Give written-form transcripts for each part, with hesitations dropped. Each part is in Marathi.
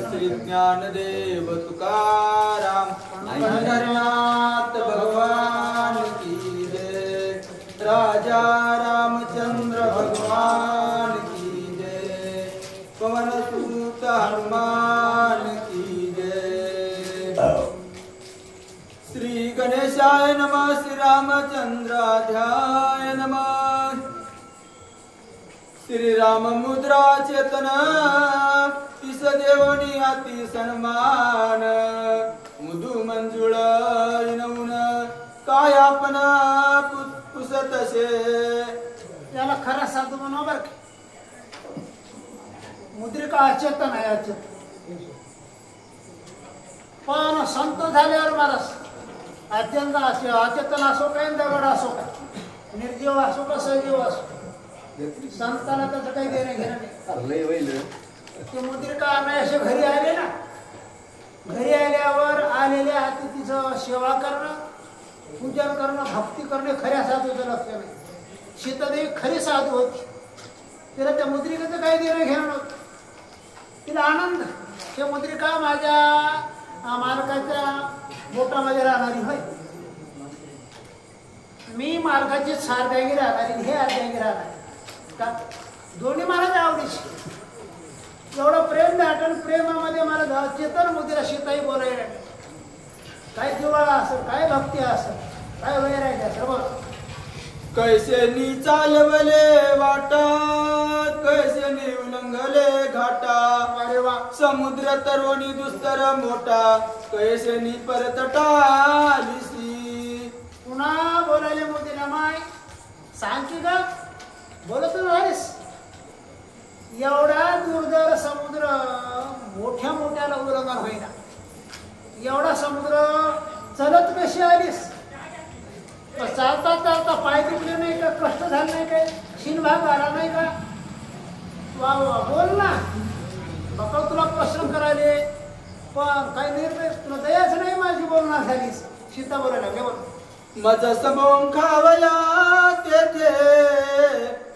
श्री ज्ञानदेव तुकाराम पंढरनाथ भगवान की जय। राजा रामचंद्र भगवान की जय। पवन सुत हनुमान की जय। श्री गणेशाय नमः। श्री रामचंद्राध्याय नमः। श्री राम मुद्रा चेतन तिस देवनी अति सन्मान। मुदु मंजुळ इनवून काय आपण पुसतसे। याला खरा साधू म्हणा बर का। मुद्रिका अचेतन आहे अचेतन, पण संत झाल्यावर महाराज अचेतन असो काय दगड असो काय, निर्जीव असो का सजीव असो, संतांना त्याचं काही देणं घेणं नाही। ते मुद्रिका अनायासे घरी आले ना, घरी आल्यावर आलेल्या अतिथीचं सेवा करणं, पूजन करणं, भक्ती करणे खऱ्या साधूचं लक्षण आहे। सीतादेवी खरी साधू होती, तिला त्या मुद्रिकेचं काही देणं घेणं नव्हतं। तिला आनंद, ते मुद्रिका माझ्या मालकाच्या बोटामध्ये राहणारी होय, मी मालकाची सारदागी राहणारी, हे अर्ध्यांगी राहणारी का, दोन्ही मला आवडीची। एवढं प्रेम दाटन, प्रेमामध्ये मला चेतन मुद्रा सीताई बोलायला, काय जिव्हाळा असेल, काय भक्ती असेल, काय वैराग्य असेल बघ। कैसे नी चालवले वाटा, कैसे नी उल्लंघले घाटा। अरे वा, समुद्र तरुणी दुस्तर मोठा, कैसे नी परतटालिसी। पुन्हा बोलायले मोदीला माय सांग की ग, बोलत नाहीस। एवढा दुर्धर समुद्र मोठ्या मोठ्याला उल्लंघन होईना, एवढा समुद्र चलत कशी आलीस? चालता चालता पाय दुखले नाही का, कष्ट झालं नाही काय, शिनभाग आला नाही का? वा वा बोल ना, बकळ तुला परिश्रम करायले, पण काही निर्णय तुला दयाच नाही माझी बोलणार झालीस। सीता बोलायला लागले बोल, मज सबों खावला तेथे,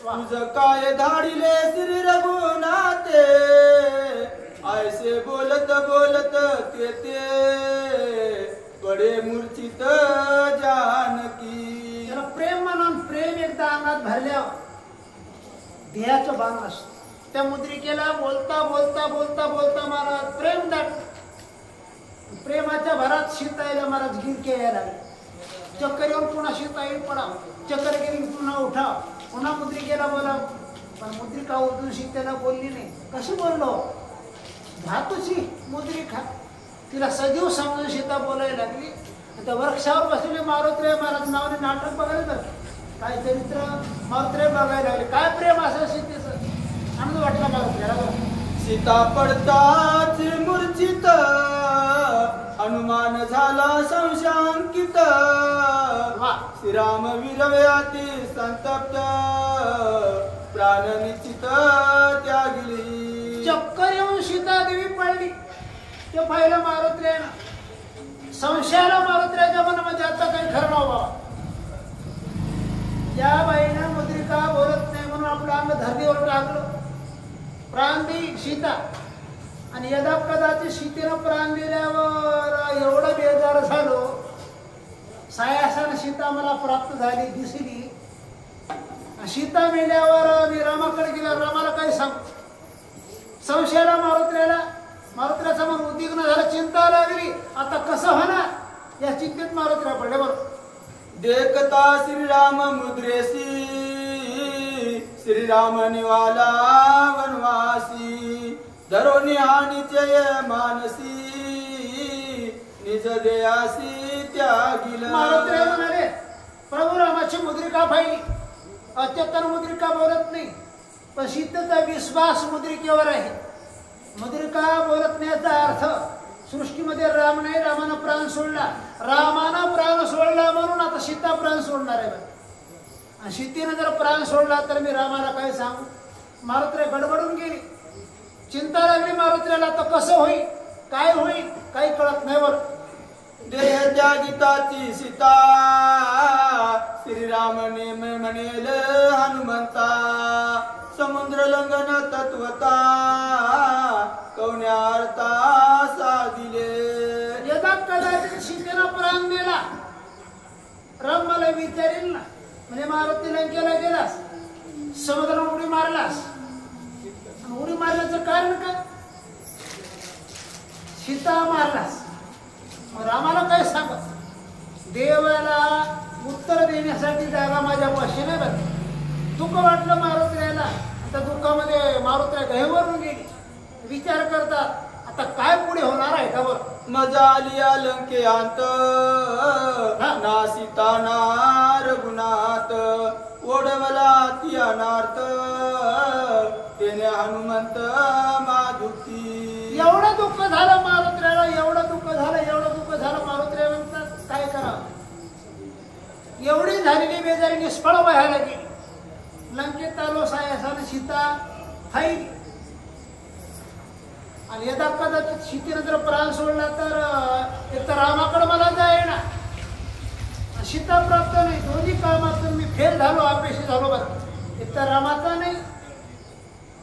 तुझ काय धाडिले श्री रघुनाथे। ऐसे बोलत बोलत तेथे, बडे मूर्छित जानकी। त्याला प्रेम म्हणून, प्रेम एकदा अंगात भरल्यावर देहाचं भान असतं। त्या मुद्रिकेला बोलता बोलता बोलता बोलता मला प्रेम दाट, प्रेमाच्या भरात सीताईला महाराज गिरके यायला लागले। चक्कर येऊन पुन्हा सीताई पडाव, चक्कर गेली पुन्हा उठाव, पुन्हा मुद्रिकेला बोलाव, पण मुद्रिका उठून सीतेला बोलली नाही। कशी बोललो, धातूची मुद्रिका, तिला सजीव समजून सीता बोलायला लागली। त्या वृक्षावर बसलेले मारुत्रे महाराज नावाने नाटक बघायला लागले, काय चरित्र मारुत्रे बघायला लागले, काय प्रेम असं सीतेचं, आनंद वाटला मारुत्र्याला। सीता पडताच मूर्छित, हनुमान झाला संशंकित। श्रीराम विरवयाती संतप्त, प्राण निश्चित त्यागिली। चक्कर येऊन सीता देवी पडली, ते पाहिलं मारुत्र्यानं, संशयाला मारुत्र्याच्या मनामध्ये आता काही खरं नाव बाबा, या बाईनं मुद्रिका बोलत नाही म्हणून आपलं अंग धरणीवर टाकलं, प्राण देई सीता। आणि यदा कदाचित सीतेनं प्राण दिल्यावर एवढं बेजार झालो, सायासानं सीता मला प्राप्त झाली दिसली। सीता मेल्यावर मी रामाकडे गेला, रामाला काही सांग, संशयाला मारुत्र्याचा मन उद्विग्न झाला, चिंता लागली, आता कसं होणार या चिंतेत मारुत्र्या पडले। बरोबर देखता श्रीराम मुद्रेसी, श्रीराम निवाला वनवासी। धरोनी हानिचय मानसी, निज देयासी त्यागिल। मारुत्र्या म्हणाले, प्रभू रामाची मुद्रिका पाहिली, अत्यंतर मुद्रिका बोलत नाही, पण सीतेचा विश्वास मुद्रिकेवर आहे। मुद्रिका बोलत नाहीचा अर्थ सृष्टीमध्ये राम नाही, रामानं प्राण सोडला, रामानं प्राण सोडला म्हणून आता सीता प्राण सोडणार आहे। आणि सीतेनं जर प्राण सोडला तर मी रामाला काय सांगू. मारुत्र्या गडबडून गेली, चिंता लागली मारुत्र्याला. तर कसं होईल, काय होईल, काही कळत नाही. बरं देह त्यागिताची सीता श्रीरामने म्हणेल हनुमंता, समुद्र लंघन तत्वता कवण्यार्था साधिले. यदा कदाचित सीतेला प्राण दिला, राम मला विचारेल ना, म्हणजे मारुती लंकेला गेलास, समुद्रात उडी मारलास, उडी मारल्याचं कारण काय, सीता मारलास. मग रामाला काय सांग, देवाला उत्तर देण्यासाठी जागा माझ्या पाशी नाही. बरं दुःख वाटलं मारुत्र्याला. आता दुःखामध्ये मारुत्र्या गहेवरून गेली. विचार करतात आता काय पुढे होणार आहे का. बरं मजा आली लंकेयांत ना सीता ना रघुनाथ, ओढवला ती अनार्थ तेने हनुमंत माधुकी. एवढं दुःख झालं मारुत्र्याला, एवढं दुःख झालं, एवढं दुःख झालं. मारुत्र्या म्हणतात काय करावं. एवढी झालेली बेजारी निष्फळ व्हायला गेली. लंकेत आलो सायासानं सीता हाई. आणि यदा कदाचित सीतेनं जर प्राण सोडला तर एक तर रामाकडे मला जायना, सीता प्राप्त नाही. दोन्ही कामातून मी फेल झालो, अपयशी झालो. बरं एक तर रामाचा नाही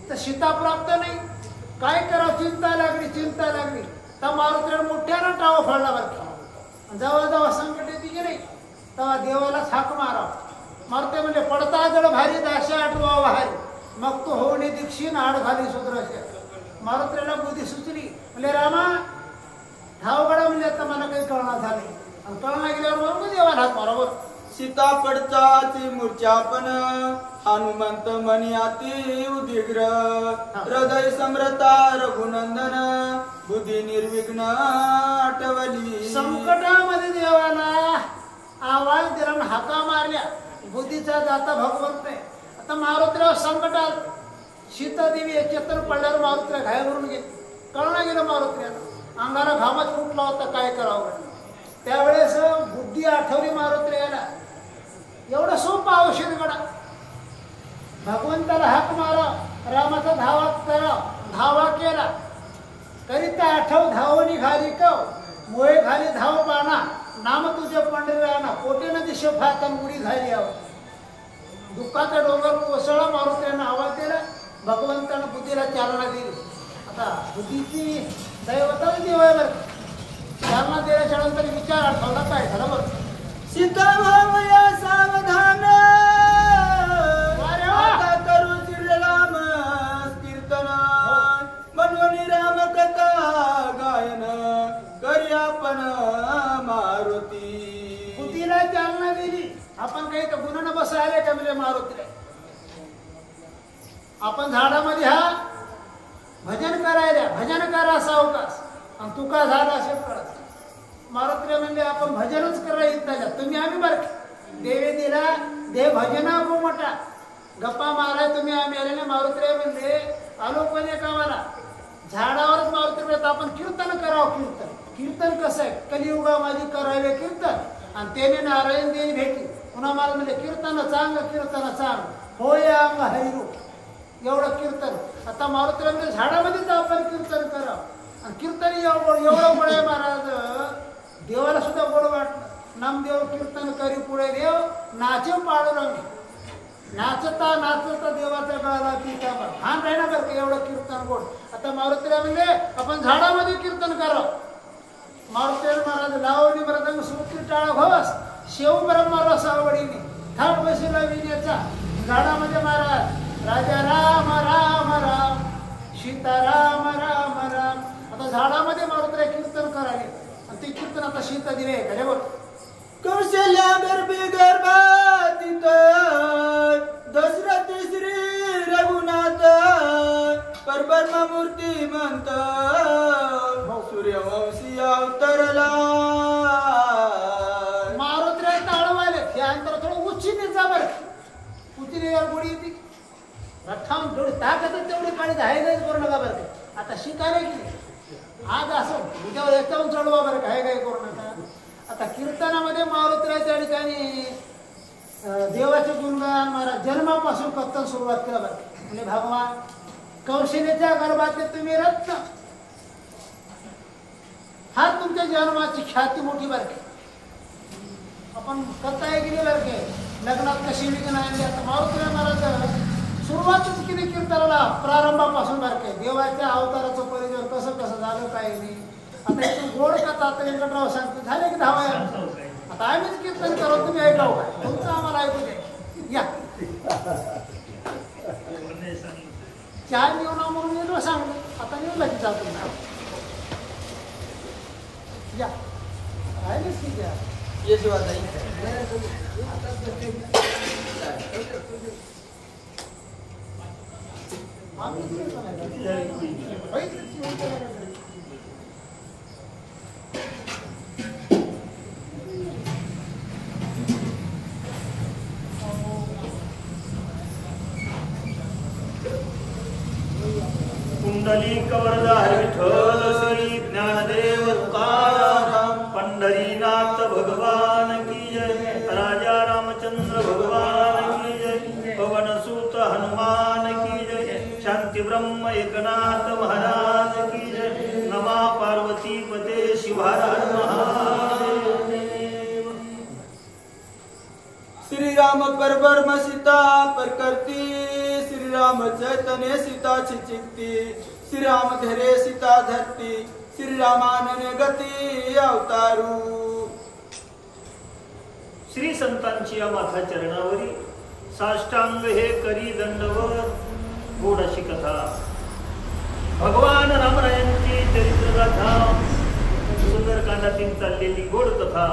तर सीता प्राप्त नाही. काय करावं, चिंता लागली, चिंता लागली. तर मारुत्र्याला मोठ्यानं टाव फोडला. बरं जेव्हा जेव्हा संकट येते की नाही तेव्हा देवाला हाक मारावं. मारुत्या म्हणजे पडता जड भारी दाशा आठवा वाहारी, मग तो होणे दीक्षिण आड घाली सुद्राशा. मारुत्र्याला बुद्धी सुचली. म्हणजे रामा धावगडा म्हणजे आता मला काही कळणार झाले. आणि कळणार गेल्यावर मग देवाला हाक मारावं. सीता पडताची मूर्छा पण हनुमंत मनी अति उदिग्र, हृदय सम्रता रघुनंदन बुद्धी निर्विघ्न आठवली. संकटामध्ये देवाला आवाज दिला, हाका मारल्या, बुद्धीचा दाता भगवंत आहे. आता मारुत्र्यावर संकट आलं. सीता देवी चेतन पडल्यावर मारुत्र्या घायावरून गेली. कळणं गेलं मारुत्र्याला, अंगाला घामच फुटला होता, काय करावं. त्यावेळेस बुद्धी आठवली मारुत्र्याला. एवढं सोपं औषध गडा, भगवंताला हाक मारा, रामाचा धावा करा. धावा केला करीत आठव धाव निघाली कव, मोहे घाली धाव बाणा, नाम तुझे पंढरीराना, कोटे नदी शफातन उडी घाली आव. दुःखाचा डोंगर कोसळला. मारुत्र्यानं आवाज दिला, भगवंतानं बुद्धीला चालना दिली. आता बुद्धीची दैवताच देव आहे. बरं चालना दिल्याच्या नंतर विचार आठवला काय झालं. बरं सीता भावया सावधान, आता करू श्रीराम कीर्तन, मनवनी राम कथा गायन करी आपण मारुती. बुद्धीला चालना दिली. आपण काही तर गुणानं बस आले का म्हणजे मारुत्र्या. आपण झाडामध्ये हा भजन करायला, भजन करा सावकाश, आणि तू का झाला असेल कळत. मारुत्र्या म्हणजे आपण भजनच करा येत नाही. तुम्ही आम्ही बरं देवे दिला देव भजना गो मोठा, गप्पा माराय तुम्ही आम्ही आले ना. मारुत्र्या म्हणजे आलो पण एक आम्हाला झाडावरच मारुत्र्या आपण कीर्तन करावं. कीर्तन कीर्तन कसं आहे, कलियुगा माझी करावे कीर्तन, आणि त्याने नारायण देवी भेटली. पुन्हा मला म्हणजे कीर्तन चांग, कीर्तन चांग होय अंग हरिरू, एवढं कीर्तन. आता मारुत्र्या म्हणजे झाडामध्येच आपण कीर्तन करावं. आणि कीर्तन एवढं बळे महाराज देवाला सुद्धा गोड वाटलं. नामदेव कीर्तन करी पुढे देव, नाचे पाडुरंग. नाचता नाचता देवाचा गळाला पितांबर. हा नाही ना बरं एवढं कीर्तन गोड. आता मारुत्र्या म्हणजे आपण झाडामध्ये कीर्तन करावं. मारुत्र्या महाराज लावणी मृदंग सुरती टाळ घोस, शेव ब्रह्मरस आवडीने थाट बसला विण्याचा. झाडामध्ये महाराज राजा राम राम राम, सीता राम राम राम. आता झाडामध्ये मारुत्र्या कीर्तन करायले, आणि ते कीर्तन आता सीता दिले आहे का. बघ कौशल्या गर्भी गर्भातीत दशरथ श्री रघुनाथ, परब्रह्म मूर्ती म्हणत सूर्यवंशी अवतरला. मारुत्र्या ताळवाले हे अंतर थोडं उच्चीने जा बरं. उच्चीने गोडी येते रथाम थोडी ताकद तेवढी काळी आहे नाही करू नका बरं. आता शिकायला की आज असं उद्या याच्यावरून चढवा बरं, काय काय करू नका. आता कीर्तनामध्ये मारुत्र्याच्या ठिकाणी देवाचे गुणगान महाराज जन्मापासून कथन सुरुवात केला बरं. म्हणजे भगवान कौशल्याच्या गर्भातले तुम्ही रत्न, हा तुमच्या जन्माची ख्याती मोठी बरके. आपण कथा गेली बरके लग्नात कशी विघ्न आणली. आता मारुती महाराज सुरुवातच केली कीर्तनाला प्रारंभापासून बरके देवाच्या अवताराचं परिचय कसं कसं झालं काही नाही. आता इथून गोड कथा आता व्यंकटराव सांगते झाले की 10 वेळा. आता आम्हीच कीर्तन करू तुम्ही ऐकाव काय तुमचं आम्हाला ऐकू दे. या चहा घेऊन म्हणून येतो सांगलं आता येऊ लागेल जातो या आहेच की त्या ये शिवाजी कुंडलिक वरदार विठ्ठल श्री ज्ञानदेव तुकाराम पंढरीनाथ भगवान की जय. राजा रामचंद्र भगवान की जय. पवनसुत हनुमान की जय. शांती ब्रह्म एकनाथ महाराज की जय. नमा पार्वती पते शिवहर महादेव. श्री राम परब्रह्म सीता प्रकृति, श्री राम चैतन्य सीता चिचिक्ति, श्री राम धरे सीता धरती, श्री रामानने गती अवतारू. श्री संतांची या माथा चरणावरी साष्टांग हे करी दंडवत. गोड अशी कथा भगवान रामरायांची चरित्रगाथा सुंदरकांडातील चाललेली गोड कथा.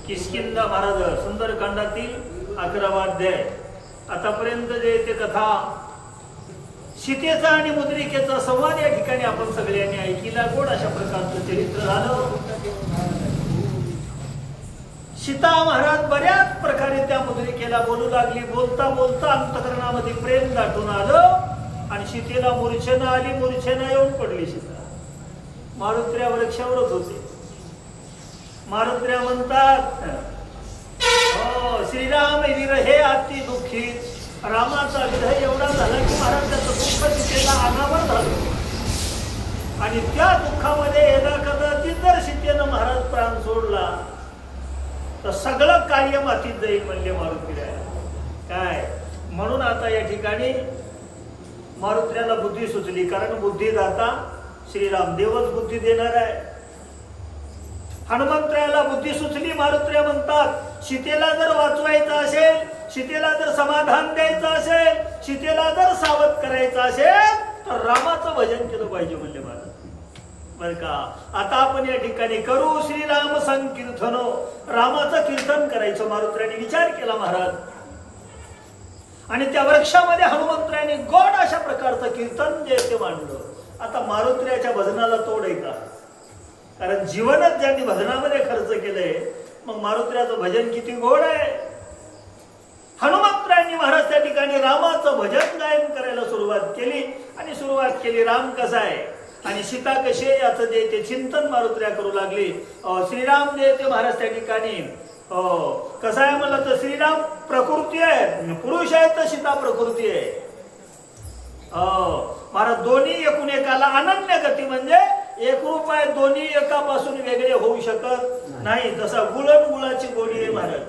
किष्किंधा महाराज सुंदरकांडातील 11वा अध्याय. आतापर्यंत जे ते कथा सीतेचा आणि मुद्रिकेचा संवाद या ठिकाणी आपण सगळ्यांनी ऐकला. गोड अशा प्रकारचं चरित्र झालं. सीता महाराज बऱ्याच प्रकारे त्या मुद्रिकेला बोलू लागली. बोलता बोलता अंतकरणामध्ये प्रेम दाटून आलं आणि सीतेला मूर्छना आली. मूर्छना येऊन पडली सीता. मारुत्र्या वृक्षावरच होते. मारुत्र्या म्हणतात हो श्रीराम विरहे अति दुःखित. रामाचा विरह एवढा झाला की महाराजाचं दुःख सीतेला अनावर झालं आणि त्या दुःखामध्ये एका कदाचित जर सीतेनं महाराज प्राण सोडला तर सगळं कार्य मातीत जाईल म्हणले मारुत्र्या. काय म्हणून आता या ठिकाणी मारुत्र्याला बुद्धी सुचली. कारण बुद्धिदाता श्रीराम देवच बुद्धी देणार आहे. हनुमंतरायाला बुद्धी सुचली. मारुत्र्या म्हणतात सीतेला जर वाचवायचं असेल, सीतेला जर समाधान द्यायचं असेल, सीतेला जर सावध करायचं असेल तर रामाचं भजन केलं पाहिजे म्हणले महाराज. बर का आता आपण या ठिकाणी करू श्रीराम संकीर्तनो. रामाचं कीर्तन करायचं मारुत्र्याने विचार केला महाराज. आणि त्या वृक्षामध्ये हनुमंतरायाने गोड अशा प्रकारचं कीर्तन जे ते मांडलं. आता मारुत्र्याच्या भजनाला तोड आहे का? कारण जीवनच ज्यांनी भजनामध्ये खर्च केलंय मग मारुत्र्याचं भजन किती गोड आहे. हनुमंतरायांनी महाराज त्या ठिकाणी रामाचं भजन गायन करायला सुरुवात केली आणि सुरुवात केली राम कसा आहे आणि सीता कशी आहे याचं जे ते चिंतन मारुत्र्या करू लागली. श्रीराम जे ते महाराज त्या ठिकाणी कसं आहे म्हणलं तर श्रीराम प्रकृती आहे, पुरुष आहे तर सीता प्रकृती आहे. महाराज दोन्ही एकूण एकाला अनन्य गती म्हणजे एक रूप आहे. दोन्ही एकापासून वेगळे होऊ शकत नाही. जसा गुळ आणि गुळाची गोडी आहे महाराज.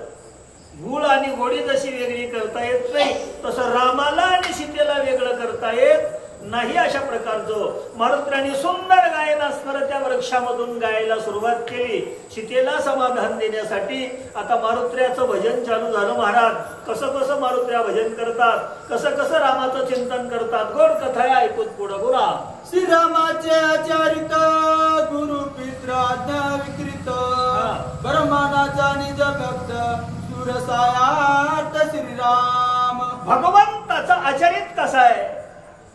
गुळ आणि गोडी जशी वेगळी करता येत नाही तसं रामाला आणि सीतेला वेगळं करता येत नाही. अशा प्रकारचं मारुत्र्याने सुंदर गायन असणारं त्या वृक्षामधून गायला सुरुवात केली सीतेला समाधान देण्यासाठी. आता मारुत्र्याचं भजन चालू झालं महाराज. कसं कसं मारुत्र्या भजन करतात, कसं कसं रामाचं चिंतन करतात. गोड कथा आहे ऐकून पुढं बोला. श्रीरामाचे आचारित गुरु पित्र आज्ञा विकृत ब्रह्मानाचा निज भक्त सुरसायात श्रीराम. भगवंताचा आचरित कसा आहे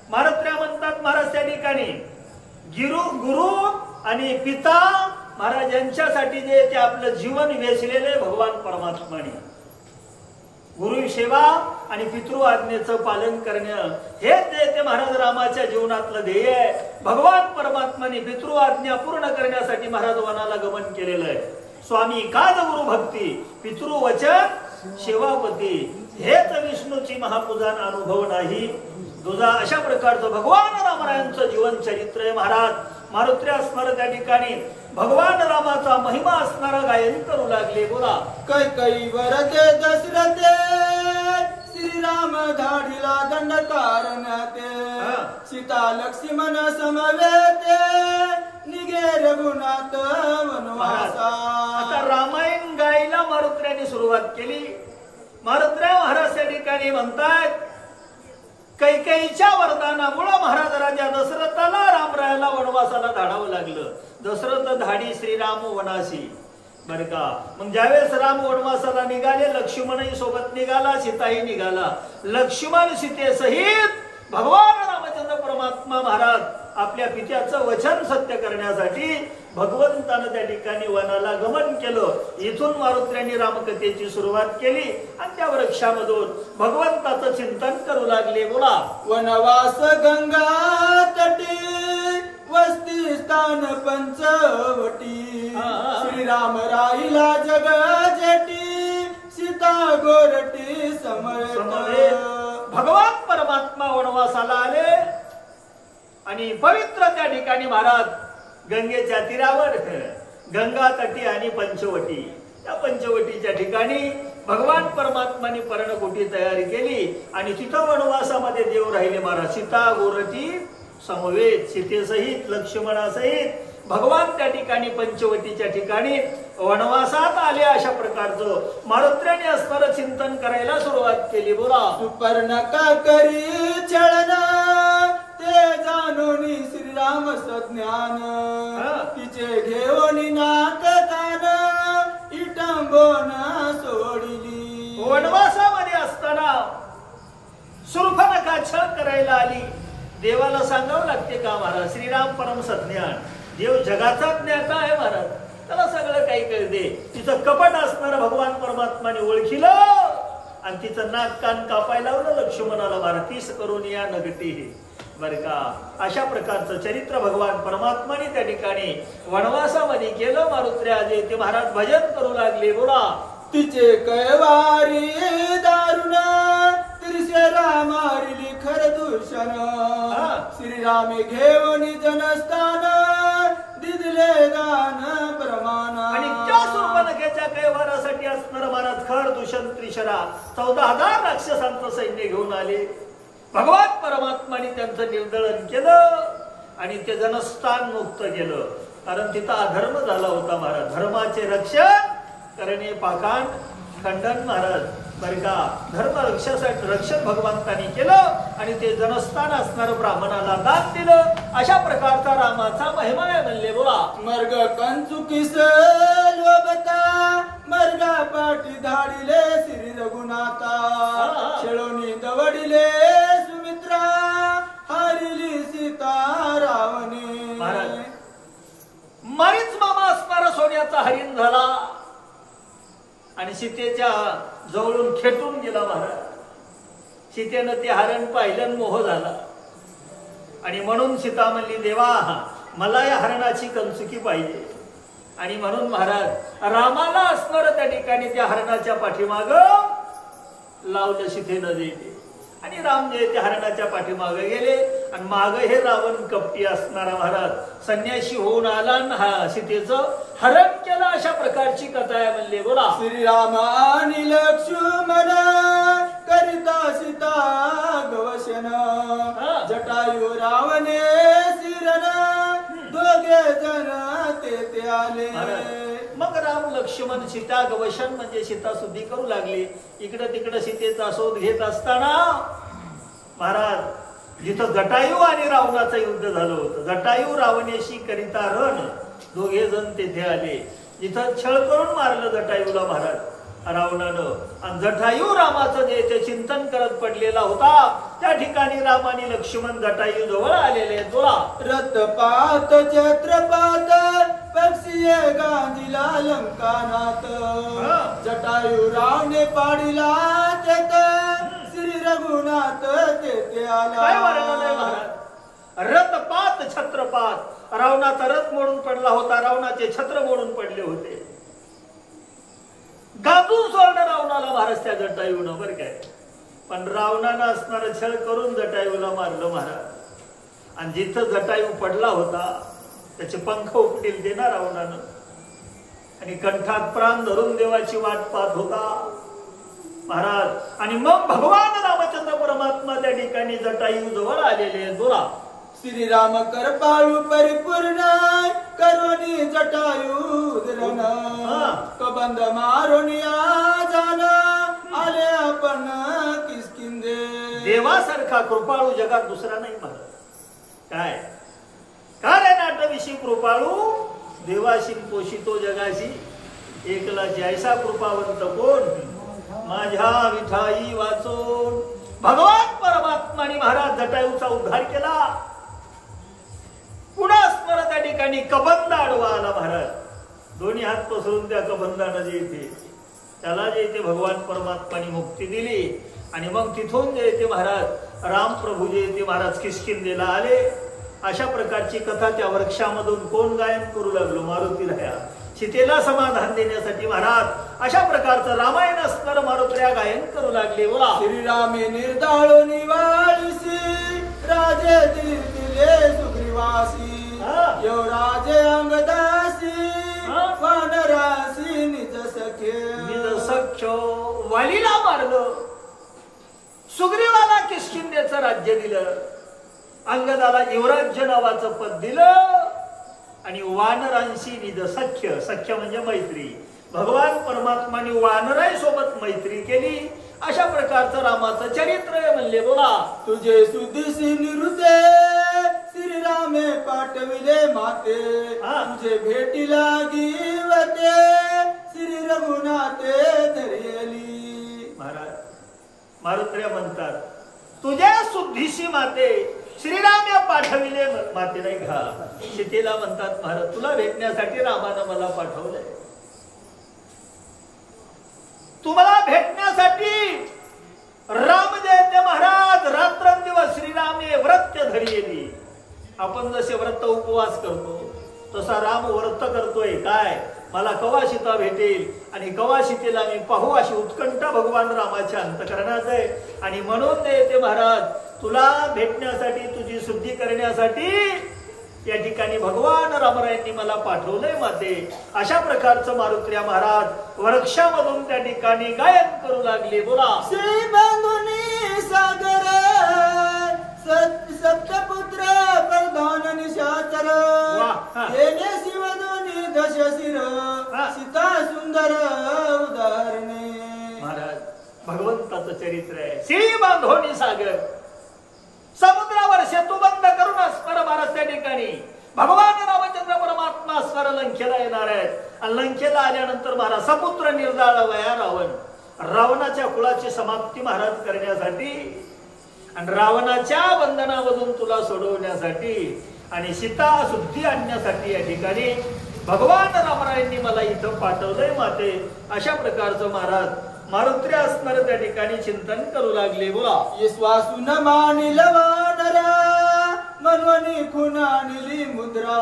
मारुत्र्या म्हणतात महाराज त्या ठिकाणी. गुरु आणि पिता महाराज यांच्यासाठी जे ते आपलं जीवन वेचलेले भगवान परमात्माने. गुरु सेवा आणि पितृ आज्ञेचं पालन करणं हेच जे ते महाराज रामाच्या जीवनातलं ध्येय आहे. भगवान परमात्माने पितृ आज्ञा पूर्ण करण्यासाठी महाराज वनाला गमन केलेलं आहे. स्वामी काज गुरु भक्ती पितृ वचन शिवापती हेच विष्णूची महापूजा अनुभव नाही तुझा. अशा प्रकारचं भगवान रामरायांचं जीवन चरित्र आहे महाराज. मारुती असणार त्या ठिकाणी भगवान रामाचा महिमा असणारा गायन करू लागले. बोला. कैकई वरते दशरथे श्रीराम धाडीला दंडकारण्याते सीता लक्ष्मण समवेते निगे रघुनाथ वनवासा. आता रामायण गायला मारुत्र्याने सुरुवात केली. मारुत्र्या महाराज त्या ठिकाणी म्हणतात कैकेयीच्या वरदानामुळे महाराज राजा दशरथाला रामरायाला वनवासाला धाडावं लागलं. दशरथ धाडी श्रीराम वनासी. बर का. मग ज्यावेळेस राम वनवासाला निघाले लक्ष्मणही सोबत निघाला सीताही निघाला. लक्ष्मण सीतेसहित भगवान रामचंद्र परमात्मा महाराज आपल्या पित्याचं वचन सत्य करण्यासाठी भगवंतानं त्या ठिकाणी वनाला गमन केलं. इथून मारुत्र्यांनी रामकथेची सुरुवात केली आणि त्या वृक्षामधून भगवंताचं चिंतन करू लागले. बोला. वनवास गंगा तटी वस्ती स्थान पंचवटी श्रीराम राहिला जग जेटी सीता गोरटी समवेत. भगवान परमात्मा वनवासाला आले आणि पवित्र त्या ठिकाणी महाराज गंगेच्या तीरावर गंगा तटी आणि पंचवटी त्या पंचवटीच्या ठिकाणी भगवान परमात्माने पर्णकुटी तयारी केली आणि तिथं वनवासामध्ये देव राहिले महाराज. सीता गोरटी समवेत सीतेसहित लक्ष्मणासहित भगवान त्या ठिकाणी पंचवटीच्या ठिकाणी वनवासात आले. अशा प्रकारचं मारुत्र्याने असणारं चिंतन करायला सुरुवात केली. बोला. सुपर्णका करी छळना ते जाणोनी श्रीराम सज्ञान तिचे घेऊनी नाक कान इटंबोन सोडिली. वनवासामध्ये असताना सुर्फनखा छळ करायला आली. देवाला सांगावं लागते का महाराज. श्रीराम परम सज्ञान देव जगाचा ज्ञाता आहे महाराज. त्याला सगळं काही कळते. तिचं कपट असणार भगवान परमात्माने ओळखीलं आणि तिचं नाक कान कापायला लावलं लक्ष्मणाला महाराज. 30 करून या नगटी बर का. अशा प्रकारचं चरित्र भगवान परमात्माने त्या ठिकाणी वनवासामध्ये केलं. मारुत्र्या जे ते महाराज भजन करू लागले. बोला. तिचे कैवारी दारुण तिरसे रामारिली खर दूषण श्रीरामे घेऊन जनस्थान दिदले दान प्रमाण. आणि त्या सुर्पनखेच्या कैवारासाठी असणार महाराज खर दूषण त्रिशरा 14,000 राक्षसांचं सैन्य घेऊन आले. भगवान परमात्माने त्यांचं निर्दळन केलं आणि ते जनस्थान मुक्त केलं. कारण तिथं अधर्म झाला होता महाराज. धर्माचे रक्षण करणे पाखांड खंडन महाराज बर का. धर्म रक्षण भगवंतानी केलं आणि ते जनस्थान असणार ब्राह्मणाला दान दिलं. अशा प्रकारचा रामाचा महिमा आहे म्हणले. बोला. मर्ग कंचुकीस लोभता मर्गा पाठी धाडिले श्री रघुनाथा खेळोनी दवडिले सुमित्रा हारिली सीता रावणे. मारीच मामा असणारा सोन्याचा हरिण झाला आणि सीतेच्या जवळून खेटून गेला महाराज. सीतेनं ते हरण पाहिलं मोह झाला आणि म्हणून सीता म्हणली देवा मला या हरणाची कंचुकी पाहिजे. आणि म्हणून महाराज रामाला असणार त्या ठिकाणी त्या हरणाच्या पाठीमाग लावलं सीतेनं देते आणि राम जे त्या हरणाच्या पाठीमागे गेले आणि माग हे रावण कपटी असणारा महाराज संन्याशी होऊन आला आणि सीतेचं हरण केलं. अशा प्रकारची कथा आहे म्हणले. बोला. श्रीराम आणि लक्ष्मण करिता सीता गवशन जटायू रावणे शिरण दोघे जण ते आले. मग राम लक्ष्मण सीता गवशन म्हणजे सीता शुद्धी करू लागली. इकडं तिकडं सीतेचा शोध घेत असताना महाराज जिथं जटायू आणि रावणाचं युद्ध झालं होतं. जटायू रावणेशी करिता रण दोघे जण तेथे आले. जिथं छळ करून मारलं जटायूला महाराज रावणानं आणि जटायू रामाचं जे ते चिंतन करत पडलेला होता त्या ठिकाणी राम आणि लक्ष्मण जटायू जवळ आलेले आहेत. बोला. रथपात छत्रपात पक्षी गांधीला लंकानाथ जटायू रावणे पाडीला चेत श्री रघुनाथ तेथे आला. रथपात छत्रपात रावणाचा रथ मोडून पडला होता. रावणाचे छत्र मोडून पडले होते. गाजून सोडलं रावणाला महाराज त्या जटायूनं, बरं काय. पण रावणानं असणारा छळ करून जटायूला मारलं महाराज. आणि जिथं जटायू पडला होता त्याचे पंख उपटील दे ना रावणानं. आणि कंठात प्राण धरून देवाची वाट पाहत होता महाराज. आणि मग भगवान रामचंद्र परमात्मा त्या ठिकाणी जटायू जवळ आलेले. बोला. श्रीराम कृपाळू परिपूर्ण करुणी जटायू धरण कबंध मारुणी आजान आले आपण किसकिंदे. देवासारखा कृपाळू जगात दुसरा नाही महाराज. काय काय नाटविषयी कृपाळू देवाशी पोषितो जगाशी एकला जैसा कृपावंत कोण माझ्या विठाई वाचून. भगवान परमात्माने महाराज जटायूचा उद्धार केला. पुन्हा स्मर त्या ठिकाणी कबंध आडवा आला महाराज. दोन्ही हात पसरून त्या कबंधानं जे येते त्याला जे येते भगवान परमात्माने मुक्ती दिली. आणि मग तिथून जे येते महाराज राम प्रभू जे येते महाराज किष्किंधेला आले. अशा प्रकारची कथा त्या वृक्षामधून कोण गायन करू लागलो? मारुती राया. सीतेला समाधान देण्यासाठी महाराज अशा प्रकारचं रामायण स्तर मारुत्र्या गायन करू लागले. बोला. श्रीरामे निर्दाळो निवाळीसी राजे दिले सुग्रीवासी राजे अंगदासी वानरासी निज सख्य. वालीला मारलं, सुग्रीवाला किष्किंधेचं राज्य दिलं, अंगदाला युवराज्य नावाचं पद दिलं आणि वानरांशी निज सख्य. सख्य म्हणजे मैत्री. भगवान परमात्माने वानराई सोबत मैत्री केली. अशा प्रकारचं रामाचं चरित्र म्हणले. बोला. तुझे सुदिशी निरुते श्रीरामे पाठविले माते तुझे भेटीला गीवते श्री रघुनाथे धरेली. महाराज मारुत्र्या म्हणतात तुझ्या सुद्धीशी माते श्रीराम या पाठविले माते नाही घा. सीतेला म्हणतात महाराज तुला भेटण्यासाठी रामानं मला पाठवलंय. तुम्हाला भेटण्यासाठी राम जयते महाराज रात्रंदिवस श्रीरामे व्रत धरिली. आपण जसे व्रत उपवास करतो तसा राम व्रत करतोय. काय मला कवा सीता भेटेल आणि कवा सीतेला मी पाहू अशी उत्कंठा भगवान रामाच्या अंतःकरणात आहे. आणि म्हणून ते महाराज तुला भेटण्यासाठी तुझी शुद्धी करण्यासाठी या ठिकाणी भगवान रामरायांनी मला पाठवलंय माते. अशा प्रकारचं मारुत्र्या महाराज वृक्षामधून त्या ठिकाणी गायन करू लागले. बोला. श्री बंधुनी सागर सप्तपुत्र प्रधान निशाचर येणे शिवधुनी दशशिर सीता सुंदर उदाहरणे. महाराज भगवंताचं चरित्र आहे. श्री बांधोनी सागर समुद्रावर सेतुबंध करून स्वर महाराज त्या ठिकाणी भगवान रामचंद्र परमात्मा स्वर लंकेला येणार आहेत. आणि लंकेला आल्यानंतर महाराज सपुत्र निर्दाळ वया रावणाच्या कुळाची समाप्ती महाराज करण्यासाठी आणि रावणाच्या बंधनामधून तुला सोडवण्यासाठी आणि सीता शुद्धी आणण्यासाठी या ठिकाणी भगवान रामरायांनी मला इथं पाठवलंय माते. अशा प्रकारचं महाराज मारुत्र्या असणार त्या ठिकाणी चिंतन करू लागले. बोला. विश्वासून मानिल वानरा मनवनी खुनानिली मुद्रा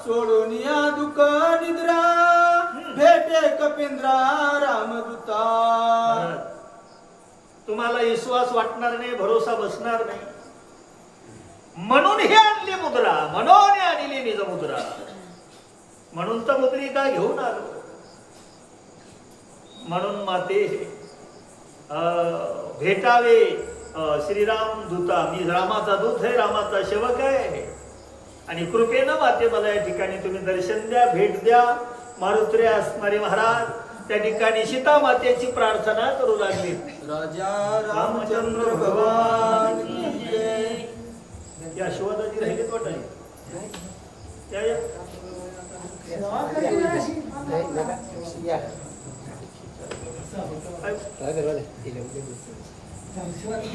सोडून या दुःख निद्रा भेटे कपिंद्रा रामदूता. तुम्हाला विश्वास वाटणार नाही, भरोसा बसणार नाही. म्हणून ही आणली मुद्रा, म्हणून आणली निज मुद्रा. म्हणून तर मुद्रिका घेऊन आलो. म्हणून माते भेटावे श्रीराम दूता. मी रामाचा दूत आहे, रामाचा सेवक आहे. आणि कृपेनं माते मला या ठिकाणी तुम्ही दर्शन द्या, भेट द्या. मारुत्र्या असणारे महाराज त्या ठिकाणी सीता मातेची प्रार्थना करू लागली. राजा रामचंद्र भगवान की जय. या शिवाजी राहिलेत वाटाय शिवाजी